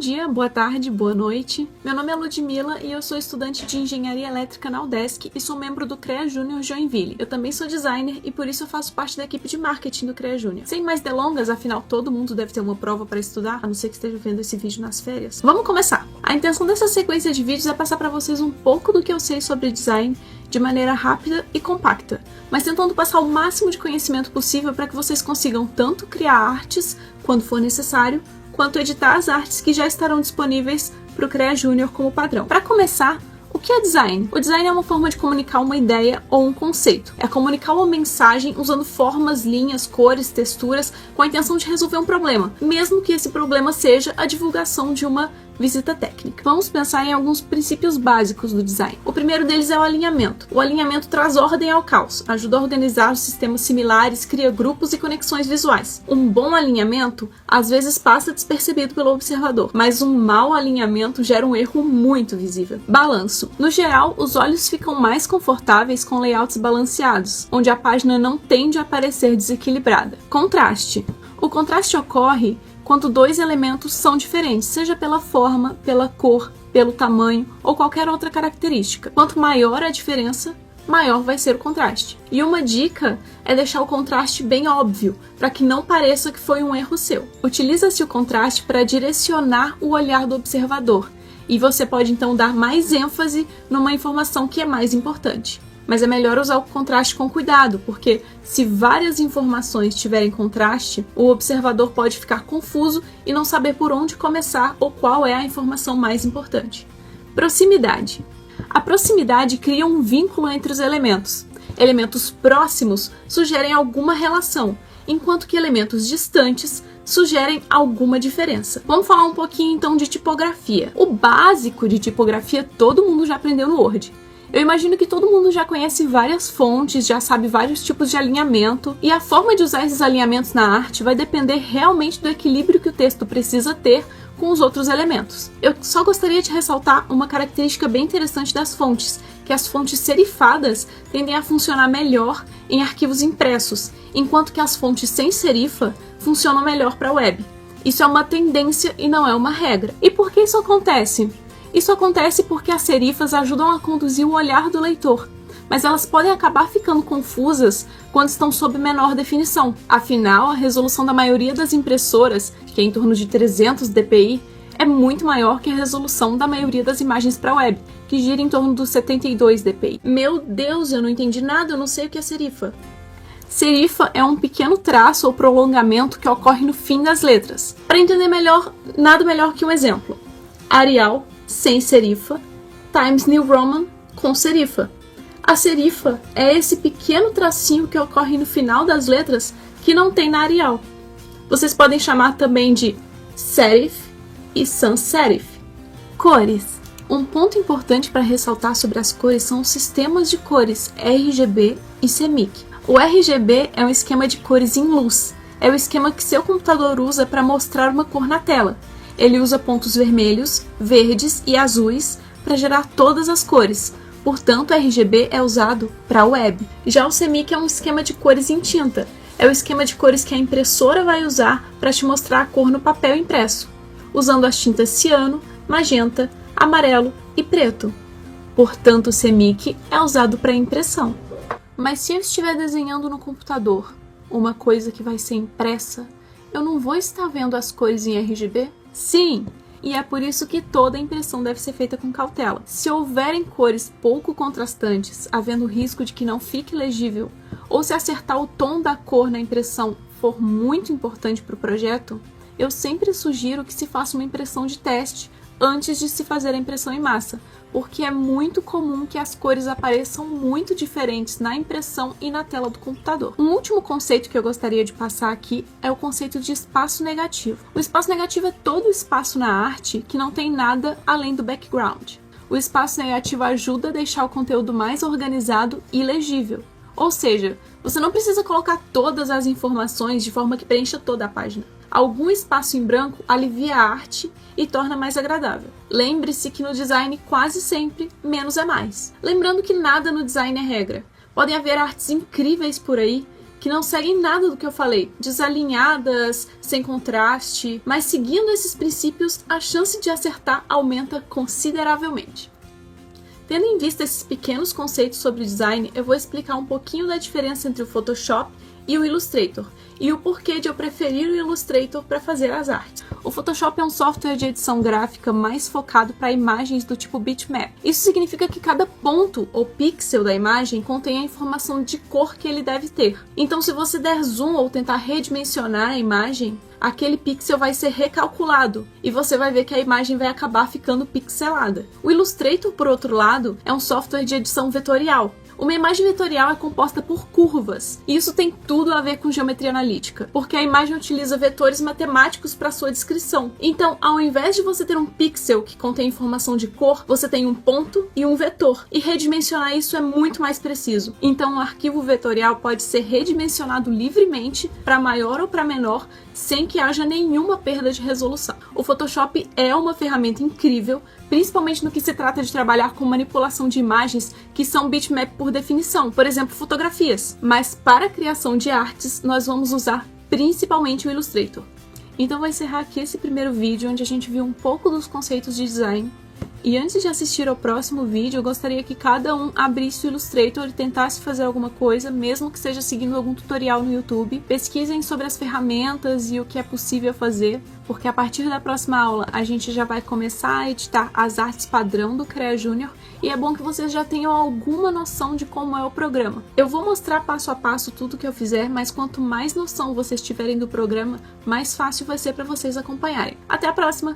dia, boa tarde, boa noite. Meu nome é Ludmila e eu sou estudante de Engenharia Elétrica na UDESC e sou membro do CREA Júnior Joinville. Eu também sou designer e por isso eu faço parte da equipe de marketing do CREA Júnior. Sem mais delongas, afinal todo mundo deve ter uma prova para estudar, a não ser que esteja vendo esse vídeo nas férias. Vamos começar! A intenção dessa sequência de vídeos é passar para vocês um pouco do que eu sei sobre design de maneira rápida e compacta, mas tentando passar o máximo de conhecimento possível para que vocês consigam tanto criar artes, quando for necessário, quanto editar as artes que já estarão disponíveis para o CREA Júnior como padrão. Para começar, o que é design? O design é uma forma de comunicar uma ideia ou um conceito. É comunicar uma mensagem usando formas, linhas, cores, texturas, com a intenção de resolver um problema, mesmo que esse problema seja a divulgação de uma visita técnica. Vamos pensar em alguns princípios básicos do design. O primeiro deles é o alinhamento. O alinhamento traz ordem ao caos, ajuda a organizar os sistemas similares, cria grupos e conexões visuais. Um bom alinhamento às vezes passa despercebido pelo observador, mas um mau alinhamento gera um erro muito visível. Balanço. No geral, os olhos ficam mais confortáveis com layouts balanceados, onde a página não tende a parecer desequilibrada. Contraste. O contraste ocorre quando dois elementos são diferentes, seja pela forma, pela cor, pelo tamanho ou qualquer outra característica. Quanto maior a diferença, maior vai ser o contraste. E uma dica é deixar o contraste bem óbvio, para que não pareça que foi um erro seu. Utiliza-se o contraste para direcionar o olhar do observador, e você pode então dar mais ênfase numa informação que é mais importante. Mas é melhor usar o contraste com cuidado, porque se várias informações tiverem contraste, o observador pode ficar confuso e não saber por onde começar ou qual é a informação mais importante. Proximidade. A proximidade cria um vínculo entre os elementos. Elementos próximos sugerem alguma relação, enquanto que elementos distantes sugerem alguma diferença. Vamos falar um pouquinho então de tipografia. O básico de tipografia todo mundo já aprendeu no Word. Eu imagino que todo mundo já conhece várias fontes, já sabe vários tipos de alinhamento, e a forma de usar esses alinhamentos na arte vai depender realmente do equilíbrio que o texto precisa ter com os outros elementos. Eu só gostaria de ressaltar uma característica bem interessante das fontes, que as fontes serifadas tendem a funcionar melhor em arquivos impressos, enquanto que as fontes sem serifa funcionam melhor para a web. Isso é uma tendência e não é uma regra. E por que isso acontece? Isso acontece porque as serifas ajudam a conduzir o olhar do leitor, mas elas podem acabar ficando confusas quando estão sob menor definição. Afinal, a resolução da maioria das impressoras, que é em torno de 300 dpi, é muito maior que a resolução da maioria das imagens para web, que gira em torno dos 72 dpi. Meu Deus, eu não entendi nada, eu não sei o que é serifa. Serifa é um pequeno traço ou prolongamento que ocorre no fim das letras. Para entender melhor, nada melhor que um exemplo. Arial sem serifa, Times New Roman com serifa. A serifa é esse pequeno tracinho que ocorre no final das letras que não tem na Arial. Vocês podem chamar também de serif e sans serif. Cores. Um ponto importante para ressaltar sobre as cores são os sistemas de cores RGB e CMYK. O RGB é um esquema de cores em luz. É o esquema que seu computador usa para mostrar uma cor na tela. Ele usa pontos vermelhos, verdes e azuis para gerar todas as cores. Portanto, o RGB é usado para a web. Já o CMYK é um esquema de cores em tinta. É o esquema de cores que a impressora vai usar para te mostrar a cor no papel impresso, usando as tintas ciano, magenta, amarelo e preto. Portanto, o CMYK é usado para impressão. Mas se eu estiver desenhando no computador uma coisa que vai ser impressa, eu não vou estar vendo as cores em RGB? Sim, e é por isso que toda impressão deve ser feita com cautela. Se houverem cores pouco contrastantes, havendo risco de que não fique legível, ou se acertar o tom da cor na impressão for muito importante para o projeto, eu sempre sugiro que se faça uma impressão de teste antes de se fazer a impressão em massa, porque é muito comum que as cores apareçam muito diferentes na impressão e na tela do computador. Um último conceito que eu gostaria de passar aqui é o conceito de espaço negativo. O espaço negativo é todo o espaço na arte que não tem nada além do background. O espaço negativo ajuda a deixar o conteúdo mais organizado e legível. Ou seja, você não precisa colocar todas as informações de forma que preencha toda a página. Algum espaço em branco alivia a arte e torna mais agradável. Lembre-se que no design quase sempre menos é mais. Lembrando que nada no design é regra. Podem haver artes incríveis por aí que não seguem nada do que eu falei, desalinhadas, sem contraste, mas seguindo esses princípios, a chance de acertar aumenta consideravelmente. Tendo em vista esses pequenos conceitos sobre design, eu vou explicar um pouquinho da diferença entre o Photoshop e o Illustrator, e o porquê de eu preferir o Illustrator para fazer as artes. O Photoshop é um software de edição gráfica mais focado para imagens do tipo bitmap. Isso significa que cada ponto ou pixel da imagem contém a informação de cor que ele deve ter. Então, se você der zoom ou tentar redimensionar a imagem, aquele pixel vai ser recalculado e você vai ver que a imagem vai acabar ficando pixelada. O Illustrator, por outro lado, é um software de edição vetorial. Uma imagem vetorial é composta por curvas, e isso tem tudo a ver com geometria analítica, porque a imagem utiliza vetores matemáticos para sua descrição. Então, ao invés de você ter um pixel que contém informação de cor, você tem um ponto e um vetor, e redimensionar isso é muito mais preciso. Então, o arquivo vetorial pode ser redimensionado livremente para maior ou para menor, sem que haja nenhuma perda de resolução. O Photoshop é uma ferramenta incrível, principalmente no que se trata de trabalhar com manipulação de imagens que são bitmap por definição, por exemplo, fotografias. Mas para a criação de artes, nós vamos usar principalmente o Illustrator. Então vou encerrar aqui esse primeiro vídeo, onde a gente viu um pouco dos conceitos de design. E antes de assistir ao próximo vídeo, eu gostaria que cada um abrisse o Illustrator e tentasse fazer alguma coisa, mesmo que seja seguindo algum tutorial no YouTube. Pesquisem sobre as ferramentas e o que é possível fazer, porque a partir da próxima aula a gente já vai começar a editar as artes padrão do Crea Junior, e é bom que vocês já tenham alguma noção de como é o programa. Eu vou mostrar passo a passo tudo que eu fizer, mas quanto mais noção vocês tiverem do programa, mais fácil vai ser para vocês acompanharem. Até a próxima!